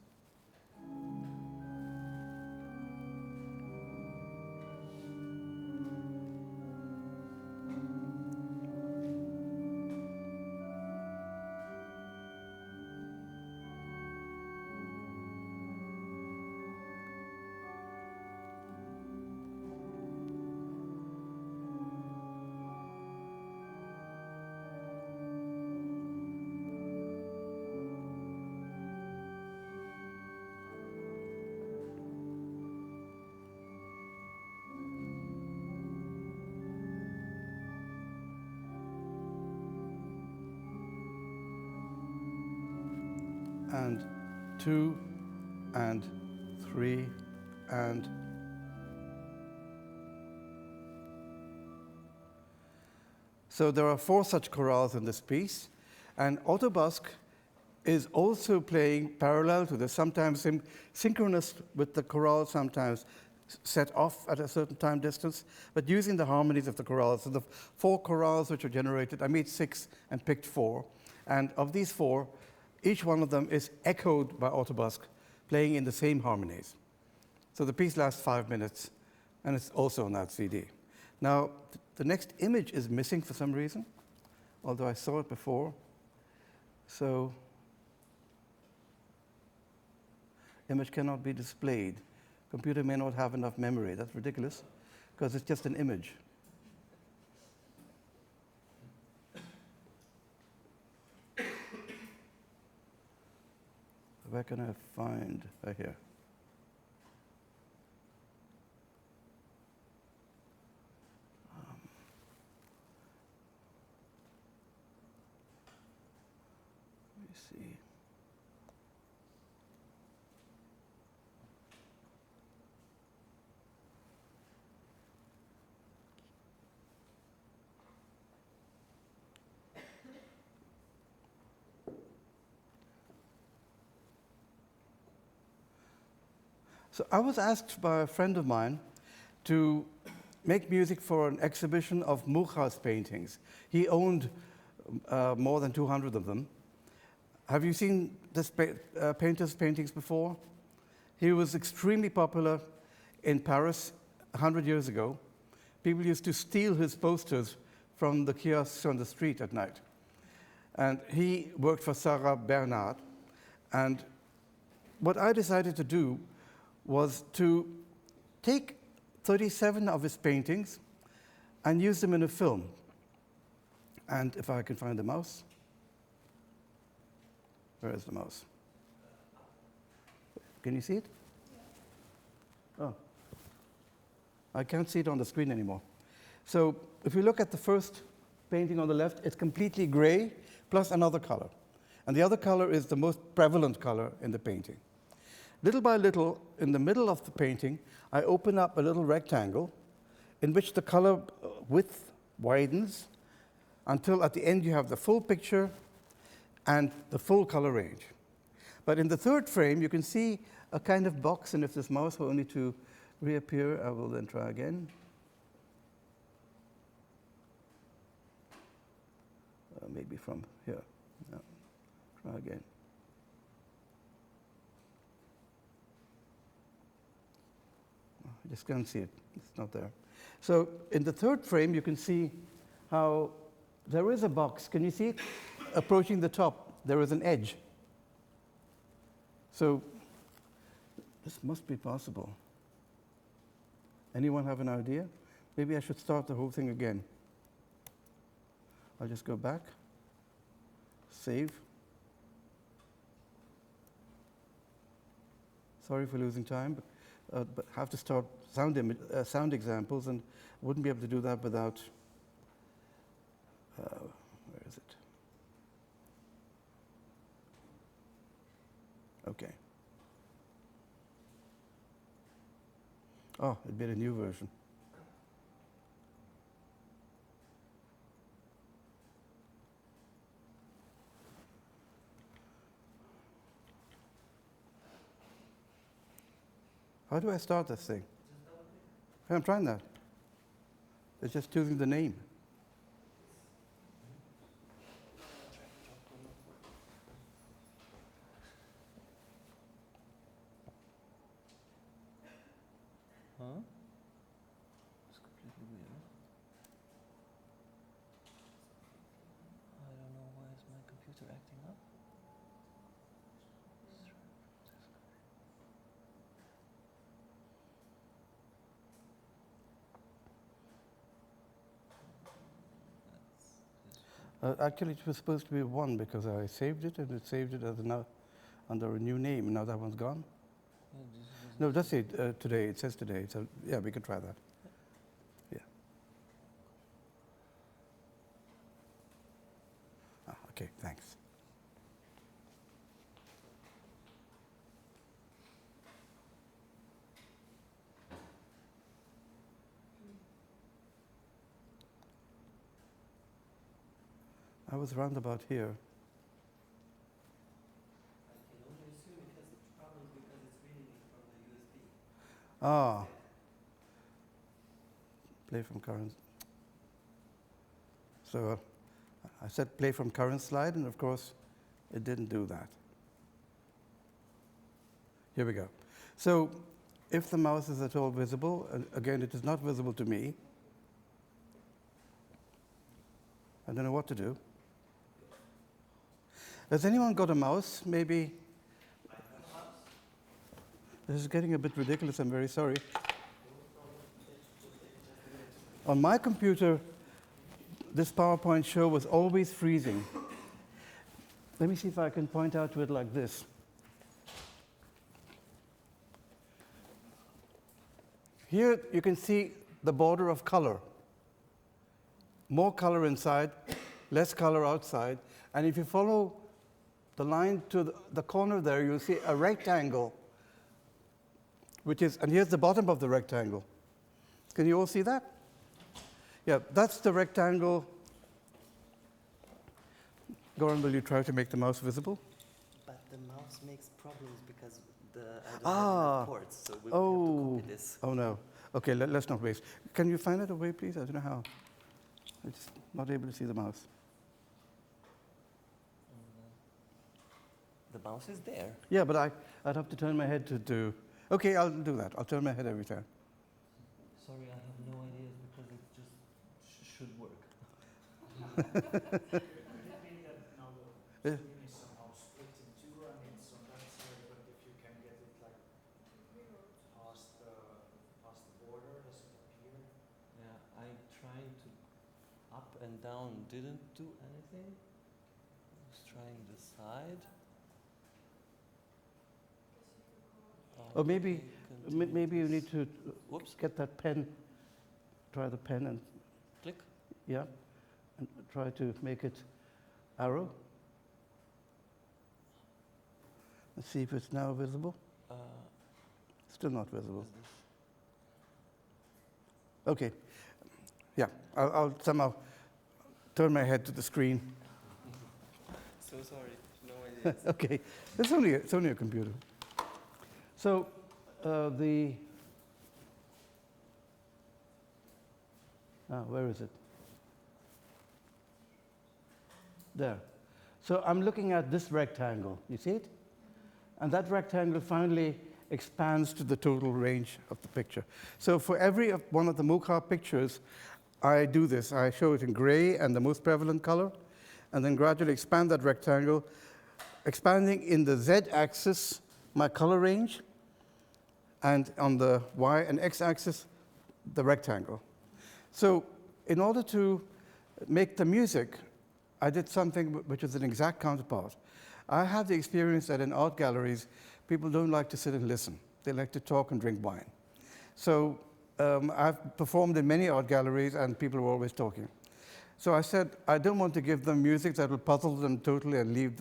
And 2, and 3, and so there are 4 such chorales in this piece, and Autobusk is also playing parallel to this, sometimes synchronous with the chorale, sometimes set off at a certain time distance, but using the harmonies of the chorales. So the 4 chorales which are generated, I made 6 and picked 4, and of these 4, each one of them is echoed by Autobusk, playing in the same harmonies. So the piece lasts 5 minutes, and it's also on that CD. Now, the next image is missing for some reason, although I saw it before. So, image cannot be displayed. Computer may not have enough memory. That's ridiculous, because it's just an image. Where can I find here? Let me see. So I was asked by a friend of mine to make music for an exhibition of Mucha's paintings. He owned more than 200 of them. Have you seen this painter's paintings before? He was extremely popular in Paris 100 years ago. People used to steal his posters from the kiosks on the street at night. And he worked for Sarah Bernard. And what I decided to do was to take 37 of his paintings and use them in a film. And if I can find the mouse. Where is the mouse? Can you see it? Oh. I can't see it on the screen anymore. So if you look at the first painting on the left, it's completely gray plus another color. And the other color is the most prevalent color in the painting. Little by little, in the middle of the painting, I open up a little rectangle in which the color width widens, until at the end you have the full picture and the full color range. But in the third frame, you can see a kind of box, and if this mouse were only to reappear, I will then try again. Maybe from here. No. Try again. I just can't see it. It's not there. So in the third frame, you can see how there is a box. Can you see it? Approaching the top, there is an edge. So this must be possible. Anyone have an idea? Maybe I should start the whole thing again. I'll just go back, save. Sorry for losing time, but have to start sound examples, and wouldn't be able to do that without, where is it? Okay. Oh, it made a new version. How do I start this thing? I'm trying that. It's just choosing the name. Huh? It's completely weird. I don't know why is my computer acting up. Actually, it was supposed to be 1 because I saved it, and it saved it as under a new name. Now that one's gone. Yeah, No, that's it. Today. It says today. So yeah, we could try that. Yeah. Ah, okay. Thanks. I was round about here. I can only assume it has problems because it's reading it from the USB. Ah. Play from current. So I said play from current slide, and of course, it didn't do that. Here we go. So if the mouse is at all visible, again, it is not visible to me. I don't know what to do. Has anyone got a mouse? Maybe. This is getting a bit ridiculous. I'm very sorry. On my computer, this PowerPoint show was always freezing. Let me see if I can point out to it like this. Here you can see the border of color. More color inside, less color outside. And if you follow the line to the corner there, you'll see a rectangle, which is, and here's the bottom of the rectangle. Can you all see that? Yeah, that's the rectangle. Goran, will you try to make the mouse visible? But the mouse makes problems because I don't have enough ports, so we'll have to copy this. Oh no. Okay, let's not waste. Can you find it a way, please? I don't know how. I'm just not able to see the mouse. The mouse is there. Yeah, but I'd have to turn my head to do. Okay, I'll do that. I'll turn my head every time. Sorry, I have no idea because it just should work. Could it be that now the screen is somehow split in two? I mean, it's on that side, but if you can get it like past the border, does it appear? Yeah, I tried to up and down, didn't do anything. I was trying the side. Or maybe you need to Whoops. get that pen. Try the pen and Click. yeah, and try to make it arrow. Let's see if it's now visible. Still not visible. Is this? Okay. Yeah, I'll somehow turn my head to the screen. So sorry, no idea. Okay, it's only a computer. So where is it? There. So I'm looking at this rectangle. You see it? And that rectangle finally expands to the total range of the picture. So for every one of the Mukha pictures, I do this. I show it in gray and the most prevalent color, and then gradually expand that rectangle, expanding in the z-axis my color range, and on the y and x-axis, the rectangle. So in order to make the music, I did something which is an exact counterpart. I have the experience that in art galleries, people don't like to sit and listen. They like to talk and drink wine. So I've performed in many art galleries, and people are always talking. So I said, I don't want to give them music that will puzzle them totally and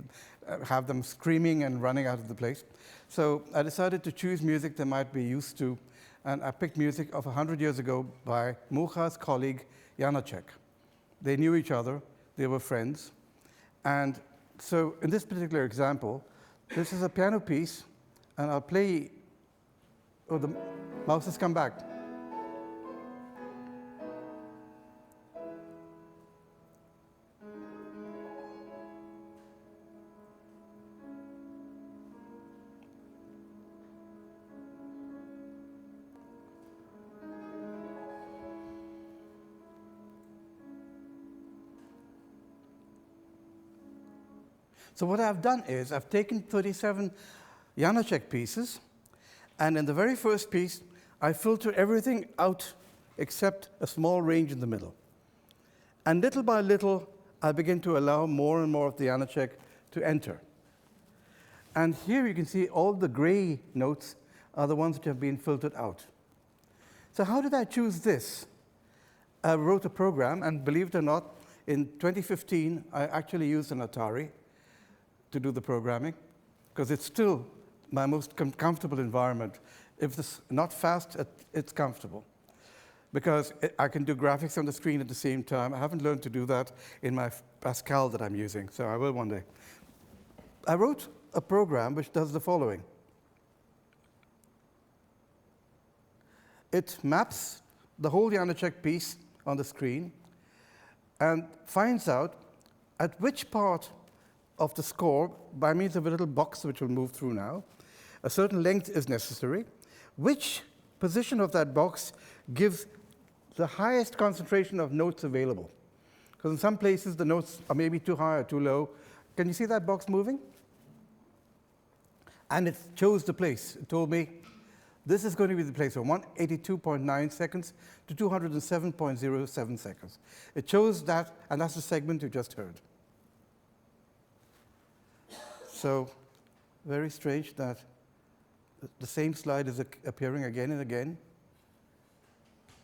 have them screaming and running out of the place. So I decided to choose music they might be used to, and I picked music of 100 years ago by Mukha's colleague, Janacek. They knew each other. They were friends. And so in this particular example, this is a piano piece, and I'll play. Oh, the mouse has come back. So what I've done is I've taken 37 Janacek pieces, and in the very first piece, I filter everything out except a small range in the middle. And little by little, I begin to allow more and more of the Janacek to enter. And here you can see all the gray notes are the ones which have been filtered out. So how did I choose this? I wrote a program, and believe it or not, in 2015, I actually used an Atari to do the programming, because it's still my most comfortable environment. If it's not fast, it's comfortable. Because I can do graphics on the screen at the same time. I haven't learned to do that in my Pascal that I'm using, so I will one day. I wrote a program which does the following. It maps the whole Janacek piece on the screen and finds out at which part of the score, by means of a little box which will move through now, a certain length is necessary. Which position of that box gives the highest concentration of notes available? Because in some places the notes are maybe too high or too low. Can you see that box moving? And it chose the place. It told me this is going to be the place from 182.9 seconds to 207.07 seconds. It chose that, and that's the segment you just heard. So very strange that the same slide is appearing again and again.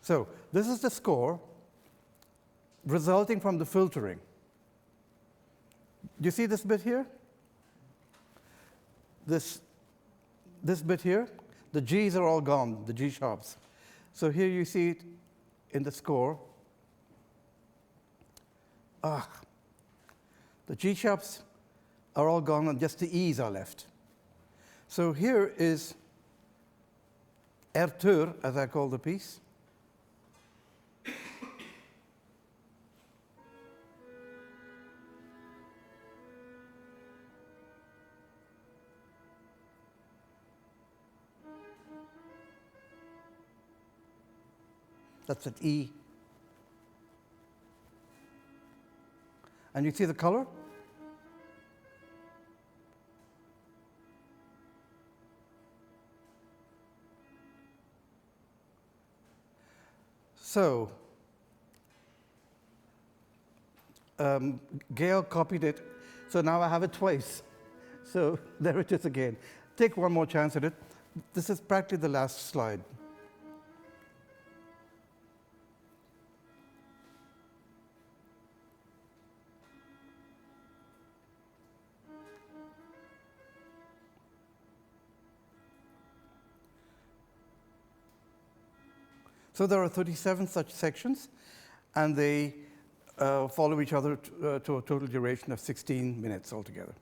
So this is the score resulting from the filtering. Do you see this bit here? This bit here? The G's are all gone, the G sharps. So here you see it in the score. The G sharps are all gone, and just the E's are left. So here is Erteur, as I call the piece. That's at E. And you see the color? So, Gail copied it, so now I have it twice. So there it is again. Take one more chance at it. This is practically the last slide. So there are 37 such sections, and they follow each other to a total duration of 16 minutes altogether.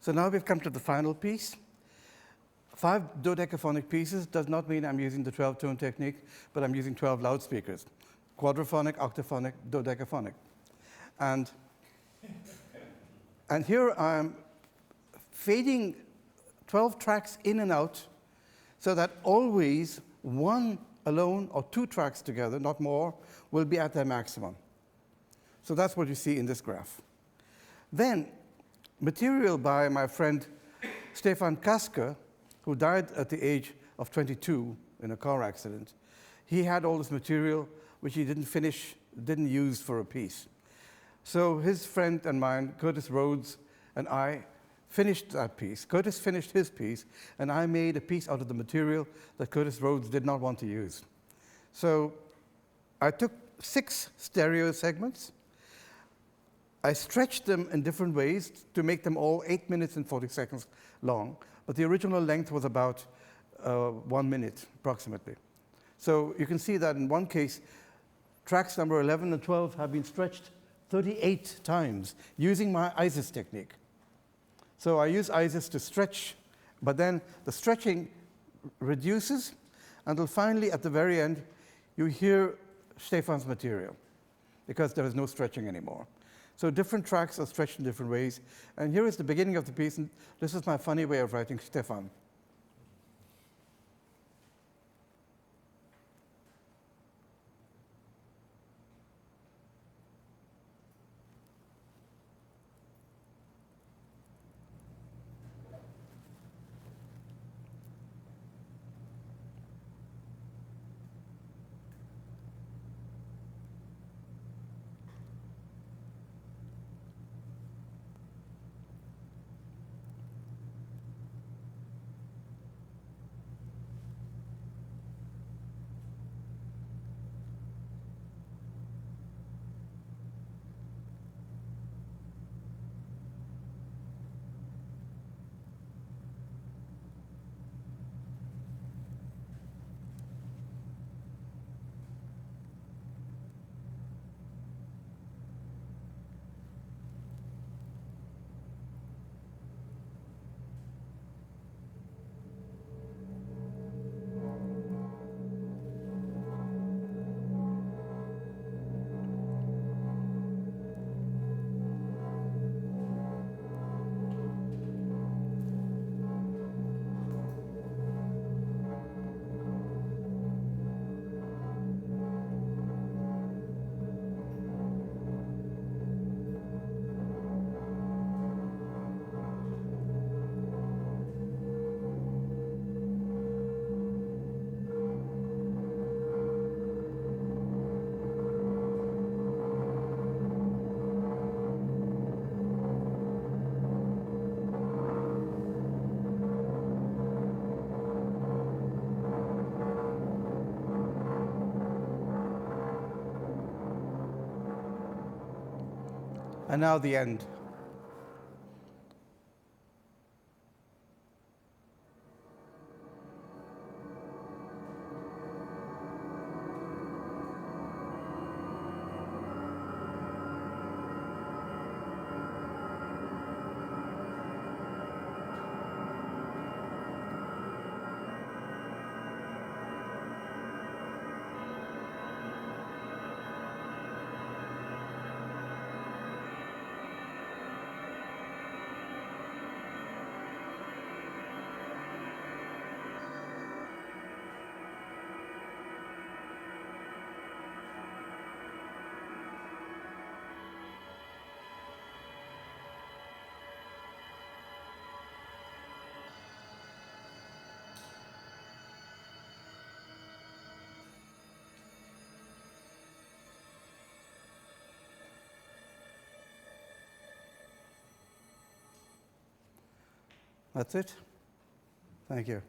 So now we've come to the final piece. 5 dodecaphonic pieces does not mean I'm using the 12-tone technique, but I'm using 12 loudspeakers. Quadraphonic, octaphonic, dodecaphonic. And here I'm fading 12 tracks in and out so that always one alone or 2 tracks together, not more, will be at their maximum. So that's what you see in this graph. Then, material by my friend Stefan Kaske, who died at the age of 22 in a car accident. He had all this material which he didn't use for a piece. So his friend and mine, Curtis Rhodes, and I finished that piece. Curtis finished his piece, and I made a piece out of the material that Curtis Rhodes did not want to use. So I took 6 stereo segments. I stretched them in different ways to make them all 8 minutes and 40 seconds long, but the original length was about 1 minute, approximately. So you can see that in one case, tracks number 11 and 12 have been stretched 38 times using my ISIS technique. So I use ISIS to stretch, but then the stretching reduces until finally at the very end, you hear Stefan's material because there is no stretching anymore. So different tracks are stretched in different ways. And here is the beginning of the piece, and this is my funny way of writing Stefan. And now the end. That's it. Thank you.